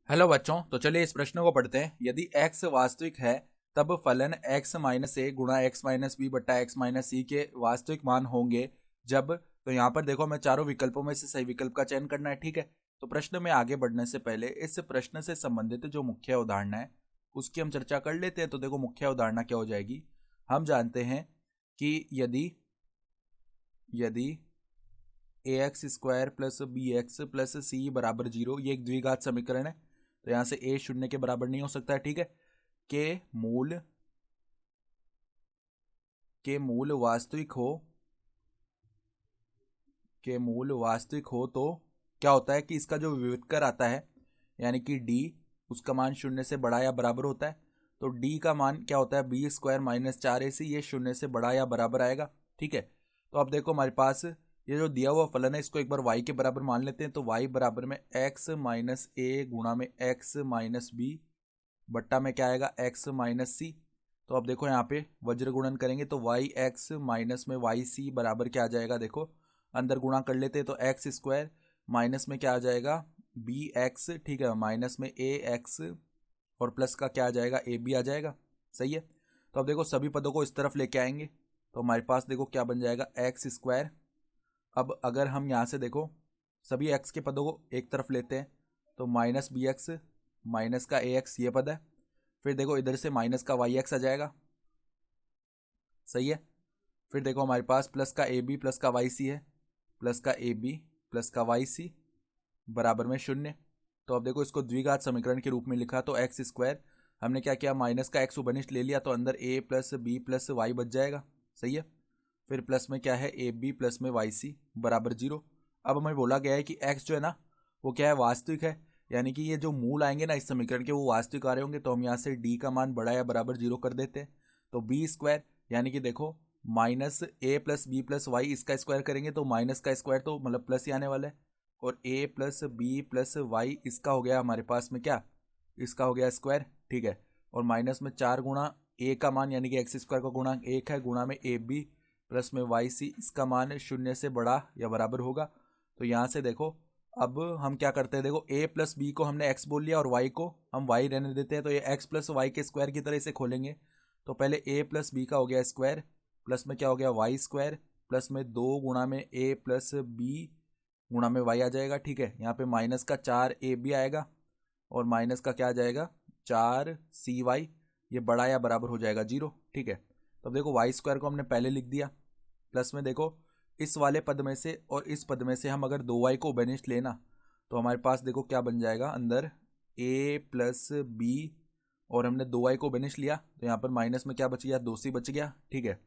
Hello बच्चों, तो चलिए इस प्रश्न को पढ़ते हैं। यदि x वास्तविक है तब फलन x माइनस ए गुणा x माइनस बी बट्टा x माइनस सी के वास्तविक मान होंगे जब। तो यहाँ पर देखो, मैं चारों विकल्पों में से सही विकल्प का चयन करना है, ठीक है। तो प्रश्न में आगे बढ़ने से पहले इस प्रश्न से संबंधित जो मुख्य अवधारणा है उसकी हम चर्चा कर लेते हैं। तो देखो, मुख्य अवधारणा क्या हो जाएगी। हम जानते हैं कि यदि यदि a x square plus b x plus c बराबर जीरो, ये एक द्विघात समीकरण है। तो यहां से ए शून्य के बराबर नहीं हो सकता है, ठीक है। के मूल के मूल वास्तविक हो के मूल वास्तविक हो तो क्या होता है कि इसका जो विविधकर आता है, यानी कि डी, उसका मान शून्य से बड़ा या बराबर होता है। तो डी का मान क्या होता है, बी स्क्वायर माइनस 4ac, ये शून्य से बड़ा या बराबर आएगा, ठीक है। तो अब देखो, हमारे पास ये जो दिया हुआ फलन है इसको एक बार y के बराबर मान लेते हैं। तो y बराबर में x माइनस ए गुणा में x माइनस बी बट्टा में क्या आएगा, x माइनस सी। तो अब देखो, यहाँ पे वज्र गुणन करेंगे तो वाई एक्स माइनस में वाई सी बराबर क्या आ जाएगा, देखो अंदर गुणा कर लेते हैं। तो एक्स स्क्वायर माइनस में क्या आ जाएगा, बी एक्स, ठीक है, माइनस में ए एक्स और प्लस का क्या आ जाएगा, ए बी आ जाएगा, सही है। तो अब देखो, सभी पदों को इस तरफ लेके आएंगे तो हमारे पास देखो क्या बन जाएगा, एक्स स्क्वायर। अब अगर हम यहाँ से देखो सभी एक्स के पदों को एक तरफ लेते हैं तो माइनस बी एक्स माइनस का ए एक्स, ये पद है। फिर देखो इधर से माइनस का वाई एक्स आ जाएगा, सही है। फिर देखो हमारे पास प्लस का ए बी प्लस का वाई सी है, प्लस का ए बी प्लस का वाई सी बराबर में शून्य। तो अब देखो, इसको द्विघात समीकरण के रूप में लिखा तो एक्स स्क्वायर, हमने क्या किया, माइनस का एक्स उभयनिष्ठ ले लिया तो अंदर ए प्लस बी प्लस वाई बच जाएगा, सही है। फिर प्लस में क्या है, ए बी प्लस में वाई सी बराबर जीरो। अब हमें बोला गया है कि एक्स जो है ना, वो क्या है, वास्तविक है। यानी कि ये जो मूल आएंगे ना इस समीकरण के, वो वास्तविक आ रहे होंगे। तो हम यहाँ से डी का मान बड़ा या बराबर जीरो कर देते हैं। तो बी स्क्वायर, यानी कि देखो माइनस ए प्लस बी प्लस वाई, इसका स्क्वायर करेंगे तो माइनस का स्क्वायर तो मतलब प्लस ही आने वाला है। और ए प्लस बी प्लस वाई, इसका हो गया हमारे पास में क्या, इसका हो गया स्क्वायर, ठीक है। और माइनस में 4 ए का मान, यानी कि एक्स स्क्वायर का गुणांक 1 है, गुणा में ए बी प्लस में वाई सी, इसका मान शून्य से बड़ा या बराबर होगा। तो यहाँ से देखो, अब हम क्या करते हैं, देखो ए प्लस बी को हमने एक्स बोल लिया और वाई को हम वाई रहने देते हैं। तो ये एक्स प्लस वाई के स्क्वायर की तरह इसे खोलेंगे। तो पहले ए प्लस बी का हो गया स्क्वायर, प्लस में क्या हो गया, वाई स्क्वायर, प्लस में 2 गुणा में ए प्लस बी गुणा में वाई आ जाएगा, ठीक है। यहाँ पे माइनस का 4ab आएगा और माइनस का क्या आ जाएगा, 4cy, ये बड़ा या बराबर हो जाएगा जीरो, ठीक है। तो अब देखो, वाई स्क्वायर को हमने पहले लिख दिया, प्लस में देखो इस वाले पद में से और इस पद में से हम अगर 2y को बेनिस्ट लेना तो हमारे पास देखो क्या बन जाएगा, अंदर a प्लस बी, और हमने 2y को बेनिस्ट लिया तो यहाँ पर माइनस में क्या बच गया, 2c बच गया, ठीक है।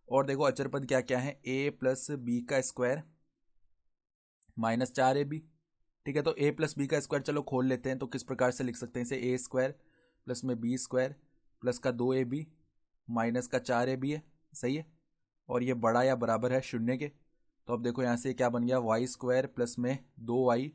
और देखो अचर पद क्या क्या है, a प्लस बी का स्क्वायर माइनस 4ab, ठीक है। तो a प्लस बी का स्क्वायर चलो खोल लेते हैं। तो किस प्रकार से लिख सकते हैं इसे, ए स्क्वायर प्लस में बी स्क्वायर प्लस का 2ab माइनस का 4ab है, सही है। और ये बड़ा या बराबर है शून्य के। तो अब देखो यहाँ से क्या बन गया, वाई स्क्वायर प्लस में 2y,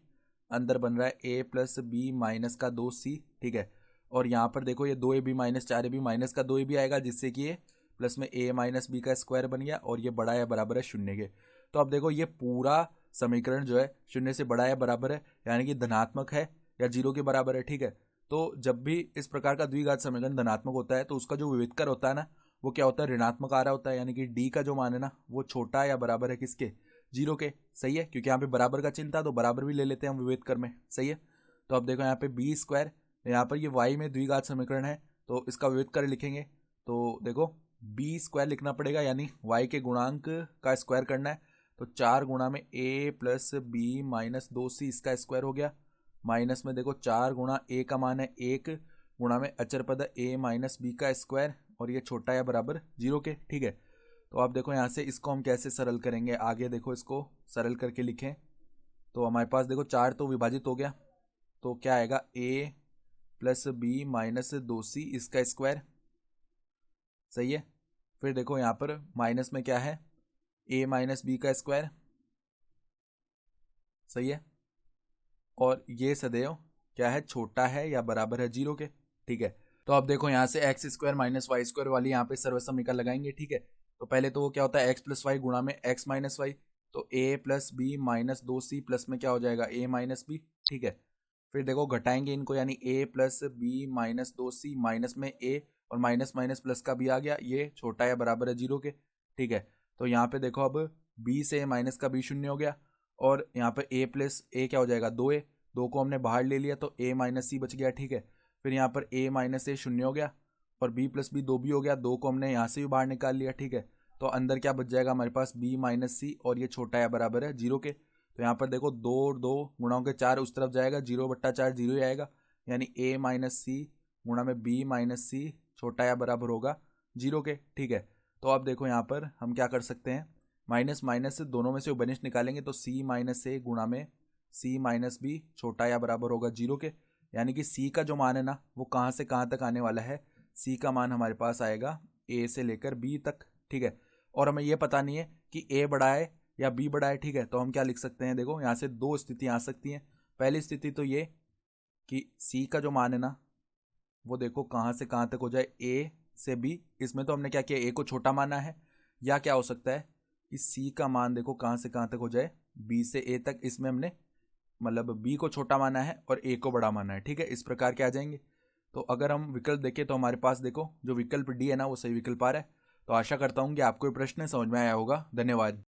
अंदर बन रहा है ए प्लस बी माइनस का 2c, ठीक है। और यहाँ पर देखो ये 2ab माइनस 4ab माइनस का 2ab आएगा, जिससे कि ये प्लस में a माइनस बी का स्क्वायर बन गया और ये बड़ा या बराबर है शून्य के। तो अब देखो, ये पूरा समीकरण जो है शून्य से बड़ा या बराबर है, यानी कि धनात्मक है या जीरो के बराबर है, ठीक है। तो जब भी इस प्रकार का द्विघात समीकरण धनात्मक होता है तो उसका जो विविधकर होता है ना, वो क्या होता है, ऋणात्मक आ रहा होता है। यानी कि डी का जो मान है ना, वो छोटा या बराबर है किसके, जीरो के, सही है। क्योंकि यहाँ पे बराबर का चिन्ह था तो बराबर भी ले लेते हैं हम विविधकर में, सही है। तो अब देखो यहाँ पे बी स्क्वायर, यहाँ पर ये वाई में द्विघात समीकरण है तो इसका विविधकर लिखेंगे। तो देखो बी स्क्वायर लिखना पड़ेगा, यानी वाई के गुणांक का स्क्वायर करना है। तो 4 गुणा में ए प्लस बी माइनस 2c, इसका स्क्वायर हो गया। माइनस में देखो 4 गुणा ए का मान है 1, गुणा में अचर पद ए माइनस बी का स्क्वायर, और ये छोटा या बराबर जीरो के, ठीक है। तो आप देखो यहाँ से इसको हम कैसे सरल करेंगे, आगे देखो इसको सरल करके लिखें। तो हमारे पास देखो 4 तो विभाजित हो गया, तो क्या आएगा, ए प्लस बी माइनस 2c, इसका स्क्वायर, सही है। फिर देखो यहाँ पर माइनस में क्या है, ए माइनस बी का स्क्वायर, सही है। और ये सदैव क्या है, छोटा है या बराबर है जीरो के, ठीक है। तो अब देखो यहाँ से x square minus y square वाली यहाँ पे सर्वसमीकरण लगाएंगे, ठीक है। तो पहले तो वो क्या होता है, एक्स प्लस वाई गुणा में एक्स माइनस वाई, तो a plus b minus 2c plus में क्या हो जाएगा, ए माइनस बी, ठीक है। फिर देखो घटाएंगे इनको, यानी a plus b minus 2c, minus में a और माइनस माइनस प्लस का भी आ गया, ये छोटा या बराबर है 0 के। ठीक है, तो यहाँ पे देखो अब b से माइनस का b शून्य हो गया, और यहाँ पे a प्लस a क्या हो जाएगा 2a, 2 को हमने बाहर ले लिया तो a माइनस c बच गया। ठीक है, फिर यहाँ पर a माइनस a शून्य हो गया, और b प्लस b 2 भी हो गया, 2 को हमने यहाँ से भी बाहर निकाल लिया। ठीक है, तो अंदर क्या बच जाएगा हमारे पास b माइनस सी, और ये छोटा या बराबर है 0 के। तो यहाँ पर देखो 2 और 2 गुणा के 4 उस तरफ जाएगा, 0/4 0 ही आएगा, यानी a माइनस सी गुणा में b माइनस सी छोटा या बराबर होगा 0 के। ठीक है, तो अब देखो यहाँ पर हम क्या कर सकते हैं, माइनस माइनस से दोनों में से बनिश निकालेंगे, तो c माइनस ए गुणा में c माइनस बी छोटा या बराबर होगा 0 के, यानी कि c का जो मान है ना वो कहाँ से कहाँ तक आने वाला है, c का मान हमारे पास आएगा a से लेकर b तक। ठीक है, और हमें ये पता नहीं है कि a बड़ा है या b बड़ा है। ठीक है, तो हम क्या लिख सकते हैं, देखो यहाँ से दो स्थितियाँ आ सकती हैं। पहली स्थिति तो ये कि c का जो मान है ना वो देखो कहाँ से कहाँ तक हो जाए, a से b, इसमें तो हमने क्या किया, a को छोटा माना है, या क्या हो सकता है कि c का मान देखो कहाँ से कहाँ तक हो जाए, b से a तक, इसमें हमने मतलब b को छोटा माना है और a को बड़ा माना है। ठीक है, इस प्रकार के आ जाएंगे। तो अगर हम विकल्प देखें तो हमारे पास देखो जो विकल्प डी है ना वो सही विकल्प आ रहा है। तो आशा करता हूँ कि आपको ये प्रश्न समझ में आया होगा। धन्यवाद।